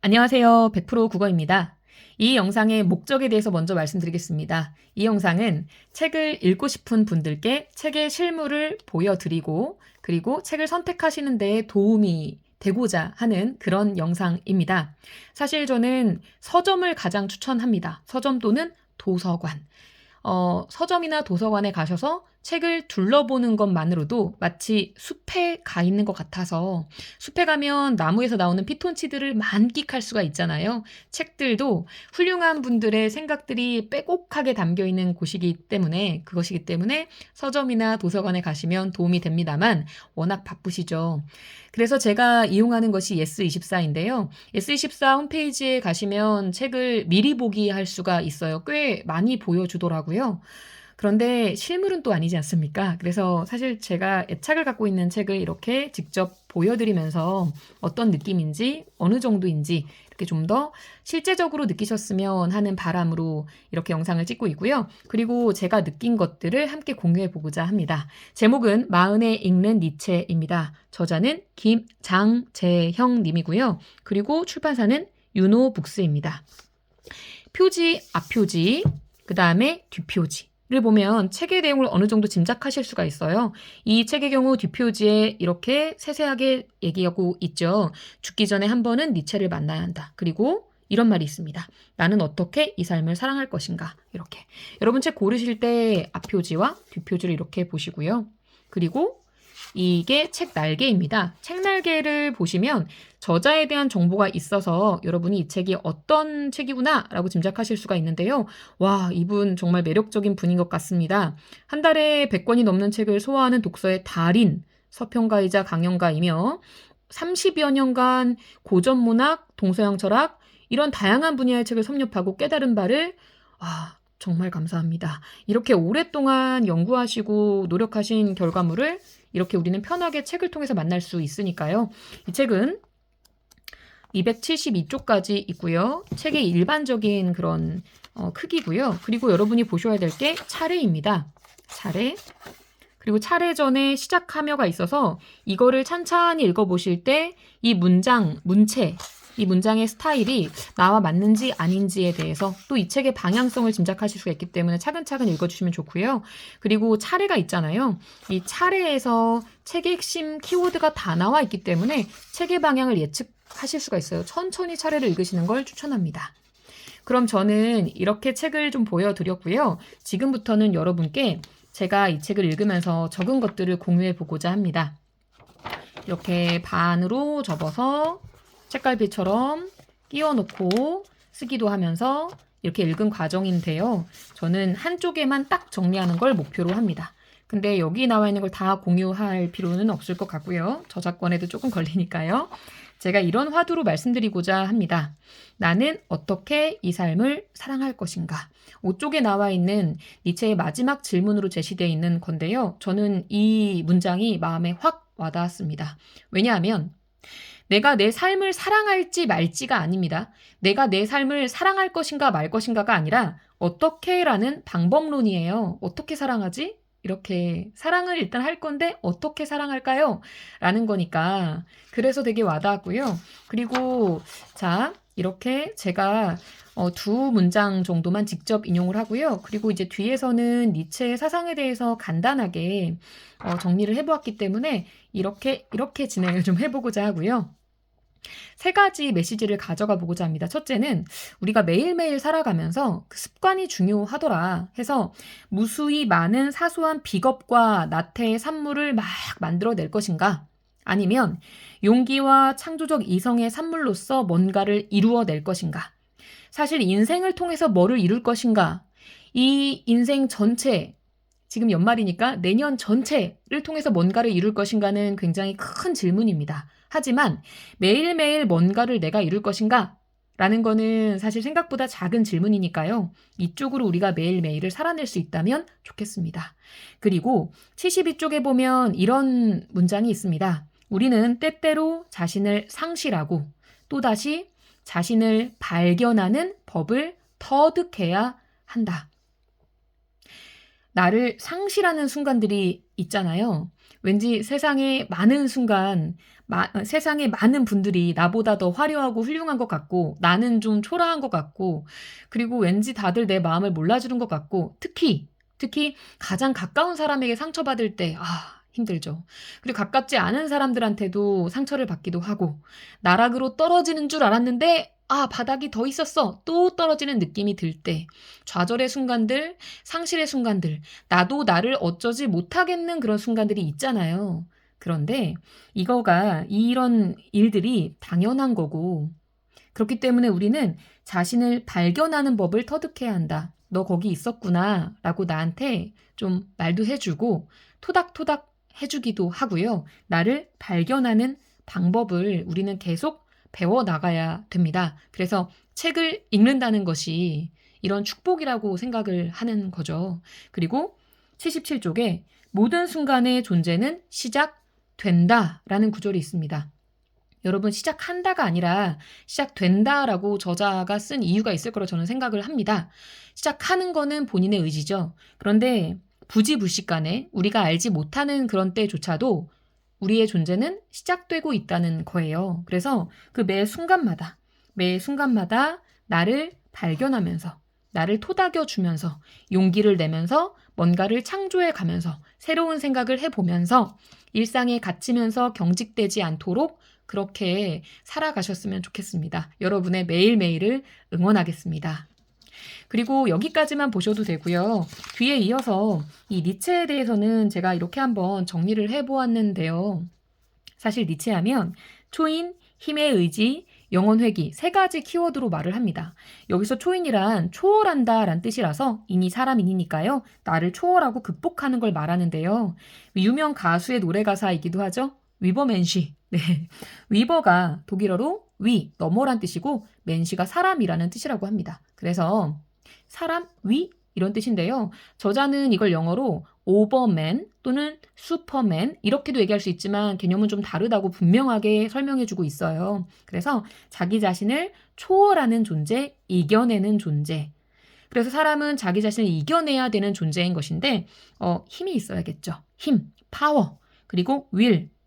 안녕하세요. 100% 국어입니다. 이 영상의 목적에 대해서 먼저 말씀드리겠습니다. 이 영상은 책을 읽고 싶은 분들께 책의 실물을 보여드리고 그리고 책을 선택하시는 데 도움이 되고자 하는 그런 영상입니다. 사실 저는 서점을 가장 추천합니다. 서점 또는 도서관. 서점이나 도서관에 가셔서 책을 둘러보는 것만으로도 마치 숲에 가 있는 것 같아서 숲에 가면 나무에서 나오는 피톤치드를 만끽할 수가 있잖아요. 책들도 훌륭한 분들의 생각들이 빼곡하게 담겨 있는 그것이기 때문에 서점이나 도서관에 가시면 도움이 됩니다만 워낙 바쁘시죠. 그래서 제가 이용하는 것이 예스24인데요. 예스24 홈페이지에 가시면 책을 미리 보기 할 수가 있어요. 꽤 많이 보여주더라고요. 그런데 실물은 또 아니지 않습니까? 그래서 사실 제가 애착을 갖고 있는 책을 이렇게 직접 보여드리면서 어떤 느낌인지, 어느 정도인지 이렇게 좀 더 실제적으로 느끼셨으면 하는 바람으로 이렇게 영상을 찍고 있고요. 그리고 제가 느낀 것들을 함께 공유해 보고자 합니다. 제목은 마흔에 읽는 니체입니다. 저자는 김장재형 님이고요. 그리고 출판사는 유노북스입니다. 표지, 앞표지, 그 다음에 뒷표지. 를 보면 책의 내용을 어느 정도 짐작하실 수가 있어요. 이 책의 경우 뒷표지에 이렇게 세세하게 얘기하고 있죠. 죽기 전에 한 번은 니체를 만나야 한다. 그리고 이런 말이 있습니다. 나는 어떻게 이 삶을 사랑할 것인가. 이렇게. 여러분 책 고르실 때 앞표지와 뒷표지를 이렇게 보시고요. 그리고 이게 책 날개입니다. 책 날개를 보시면 저자에 대한 정보가 있어서 여러분이 이 책이 어떤 책이구나 라고 짐작하실 수가 있는데요. 와, 이분 정말 매력적인 분인 것 같습니다. 한 달에 100권이 넘는 책을 소화하는 독서의 달인, 서평가이자 강연가이며 30여 년간 고전문학, 동서양 철학 이런 다양한 분야의 책을 섭렵하고 깨달은 바를 정말 감사합니다. 이렇게 오랫동안 연구하시고 노력하신 결과물을 이렇게 우리는 편하게 책을 통해서 만날 수 있으니까요. 이 책은 272쪽까지 있고요. 책의 일반적인 그런 크기고요. 그리고 여러분이 보셔야 될 게 차례입니다. 차례. 그리고 차례전에 시작하며가 있어서 이거를 찬찬히 읽어보실 때 이 문체, 이 문장의 스타일이 나와 맞는지 아닌지에 대해서 또 이 책의 방향성을 짐작하실 수가 있기 때문에 차근차근 읽어주시면 좋고요. 그리고 차례가 있잖아요. 이 차례에서 책의 핵심 키워드가 다 나와 있기 때문에 책의 방향을 예측하실 수가 있어요. 천천히 차례를 읽으시는 걸 추천합니다. 그럼 저는 이렇게 책을 좀 보여드렸고요. 지금부터는 여러분께 제가 이 책을 읽으면서 적은 것들을 공유해 보고자 합니다. 이렇게 반으로 접어서 책갈피처럼 끼워놓고 쓰기도 하면서 이렇게 읽은 과정인데요. 저는 한쪽에만 딱 정리하는 걸 목표로 합니다. 근데 여기 나와 있는 걸 다 공유할 필요는 없을 것 같고요. 저작권에도 조금 걸리니까요. 제가 이런 화두로 말씀드리고자 합니다. 나는 어떻게 이 삶을 사랑할 것인가? 5쪽에 나와 있는 니체의 마지막 질문으로 제시되어 있는 건데요. 저는 이 문장이 마음에 확 와닿았습니다. 왜냐하면 내가 내 삶을 사랑할지 말지가 아닙니다. 내가 내 삶을 사랑할 것인가 말 것인가가 아니라 어떻게라는 방법론이에요. 어떻게 사랑하지? 이렇게 사랑을 일단 할 건데 어떻게 사랑할까요? 라는 거니까 그래서 되게 와닿았고요. 그리고 자 이렇게 제가 두 문장 정도만 직접 인용을 하고요. 그리고 이제 뒤에서는 니체의 사상에 대해서 간단하게 정리를 해보았기 때문에 이렇게 진행을 좀 해보고자 하고요. 세 가지 메시지를 가져가 보고자 합니다. 첫째는 우리가 매일매일 살아가면서 그 습관이 중요하더라 해서 무수히 많은 사소한 비겁과 나태의 산물을 막 만들어낼 것인가? 아니면 용기와 창조적 이성의 산물로서 뭔가를 이루어낼 것인가? 사실 인생을 통해서 뭐를 이룰 것인가? 이 인생 전체, 지금 연말이니까 내년 전체를 통해서 뭔가를 이룰 것인가는 굉장히 큰 질문입니다. 하지만 매일매일 뭔가를 내가 이룰 것인가? 라는 거는 사실 생각보다 작은 질문이니까요. 이쪽으로 우리가 매일매일을 살아낼 수 있다면 좋겠습니다. 그리고 72쪽에 보면 이런 문장이 있습니다. 우리는 때때로 자신을 상실하고 또다시 자신을 발견하는 법을 터득해야 한다. 나를 상실하는 순간들이 있잖아요. 왠지 세상에 많은 순간 세상에 많은 분들이 나보다 더 화려하고 훌륭한 것 같고 나는 좀 초라한 것 같고 그리고 왠지 다들 내 마음을 몰라주는 것 같고 특히 가장 가까운 사람에게 상처받을 때 힘들죠. 그리고 가깝지 않은 사람들한테도 상처를 받기도 하고 나락으로 떨어지는 줄 알았는데 바닥이 더 있었어. 또 떨어지는 느낌이 들 때 좌절의 순간들, 상실의 순간들, 나도 나를 어쩌지 못하겠는 그런 순간들이 있잖아요. 그런데 이런 일들이 당연한 거고 그렇기 때문에 우리는 자신을 발견하는 법을 터득해야 한다. 너 거기 있었구나 라고 나한테 좀 말도 해주고 토닥토닥 해주기도 하고요. 나를 발견하는 방법을 우리는 계속 배워나가야 됩니다. 그래서 책을 읽는다는 것이 이런 축복이라고 생각을 하는 거죠. 그리고 77쪽에 모든 순간의 존재는 시작된다라는 구절이 있습니다. 여러분 시작한다가 아니라 시작된다라고 저자가 쓴 이유가 있을 거라고 저는 생각을 합니다. 시작하는 거는 본인의 의지죠. 그런데 부지불식간에 우리가 알지 못하는 그런 때조차도 우리의 존재는 시작되고 있다는 거예요. 그래서 그 매 순간마다 나를 발견하면서 나를 토닥여주면서 용기를 내면서 뭔가를 창조해 가면서 새로운 생각을 해보면서 일상에 갇히면서 경직되지 않도록 그렇게 살아가셨으면 좋겠습니다. 여러분의 매일매일을 응원하겠습니다. 그리고 여기까지만 보셔도 되고요. 뒤에 이어서 이 니체에 대해서는 제가 이렇게 한번 정리를 해보았는데요. 사실 니체 하면 초인, 힘의 의지, 영혼회귀 세 가지 키워드로 말을 합니다. 여기서 초인이란 초월한다 라는 뜻이라서 인이 사람인이니까요. 나를 초월하고 극복하는 걸 말하는데요. 유명 가수의 노래 가사이기도 하죠. 위버맨시. 네. 위버가 독일어로 넘어란 뜻이고 맨시가 사람이라는 뜻이라고 합니다. 그래서 사람, 이런 뜻인데요. 저자는 이걸 영어로 오버맨 또는 슈퍼맨 이렇게도 얘기할 수 있지만 개념은 좀 다르다고 분명하게 설명해주고 있어요. 그래서 자기 자신을 초월하는 존재, 이겨내는 존재. 그래서 사람은 자기 자신을 이겨내야 되는 존재인 것인데 힘이 있어야겠죠. 힘, 파워, 그리고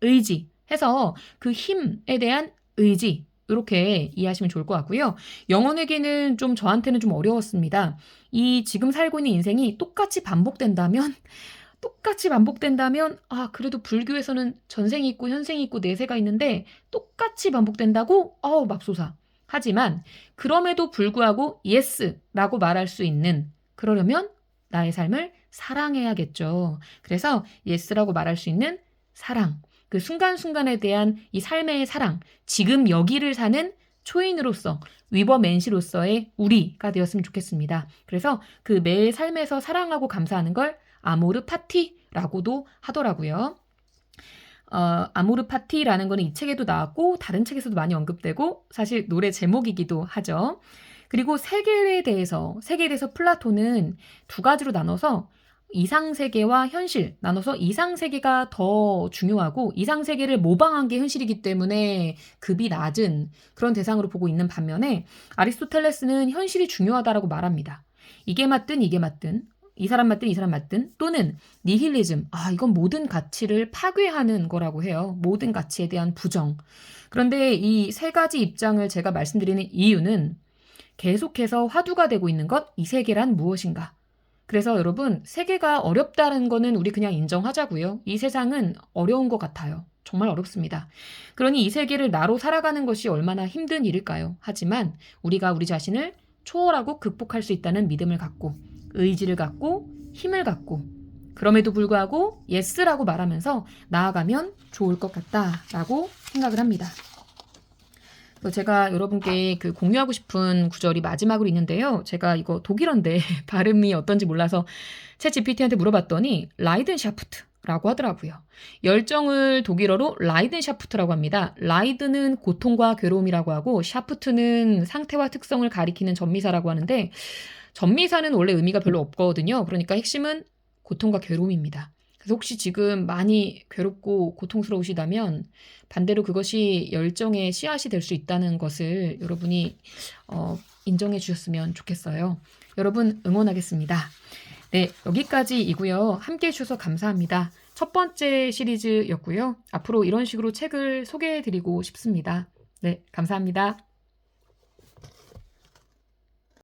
의지 해서 그 힘에 대한 의지 이렇게 이해하시면 좋을 것 같고요. 영혼회귀는 좀 저한테는 좀 어려웠습니다. 이 지금 살고 있는 인생이 똑같이 반복된다면 그래도 불교에서는 전생이 있고 현생이 있고 내세가 있는데 똑같이 반복된다고? 맙소사. 하지만 그럼에도 불구하고 예스라고 말할 수 있는 그러려면 나의 삶을 사랑해야겠죠. 그래서 예스라고 말할 수 있는 사랑. 그 순간순간에 대한 이 삶의 사랑, 지금 여기를 사는 초인으로서 위버맨시로서의 우리가 되었으면 좋겠습니다. 그래서 그 매일 삶에서 사랑하고 감사하는 걸 아모르 파티라고도 하더라고요. 아모르 파티라는 거는 이 책에도 나왔고 다른 책에서도 많이 언급되고 사실 노래 제목이기도 하죠. 그리고 세계에 대해서 플라톤은 두 가지로 나눠서 이상세계와 현실 나눠서 이상세계가 더 중요하고 이상세계를 모방한 게 현실이기 때문에 급이 낮은 그런 대상으로 보고 있는 반면에 아리스토텔레스는 현실이 중요하다라고 말합니다. 이게 맞든 이 사람 맞든 또는 니힐리즘 이건 모든 가치를 파괴하는 거라고 해요. 모든 가치에 대한 부정. 그런데 이 세 가지 입장을 제가 말씀드리는 이유는 계속해서 화두가 되고 있는 것 이 세계란 무엇인가. 그래서 여러분 세계가 어렵다는 거는 우리 그냥 인정하자고요. 이 세상은 어려운 것 같아요. 정말 어렵습니다. 그러니 이 세계를 나로 살아가는 것이 얼마나 힘든 일일까요? 하지만 우리가 우리 자신을 초월하고 극복할 수 있다는 믿음을 갖고 의지를 갖고 힘을 갖고 그럼에도 불구하고 예스라고 말하면서 나아가면 좋을 것 같다라고 생각을 합니다. 제가 여러분께 공유하고 싶은 구절이 마지막으로 있는데요. 제가 이거 독일어인데 발음이 어떤지 몰라서 챗 GPT한테 물어봤더니 라이든샤프트라고 하더라고요. 열정을 독일어로 라이든샤프트라고 합니다. 라이드는 고통과 괴로움이라고 하고 샤프트는 상태와 특성을 가리키는 전미사라고 하는데 전미사는 원래 의미가 별로 없거든요. 그러니까 핵심은 고통과 괴로움입니다. 그래서 혹시 지금 많이 괴롭고 고통스러우시다면 반대로 그것이 열정의 씨앗이 될 수 있다는 것을 여러분이 인정해 주셨으면 좋겠어요. 여러분 응원하겠습니다. 네, 여기까지이고요. 함께해 주셔서 감사합니다. 첫 번째 시리즈였고요. 앞으로 이런 식으로 책을 소개해드리고 싶습니다. 네, 감사합니다.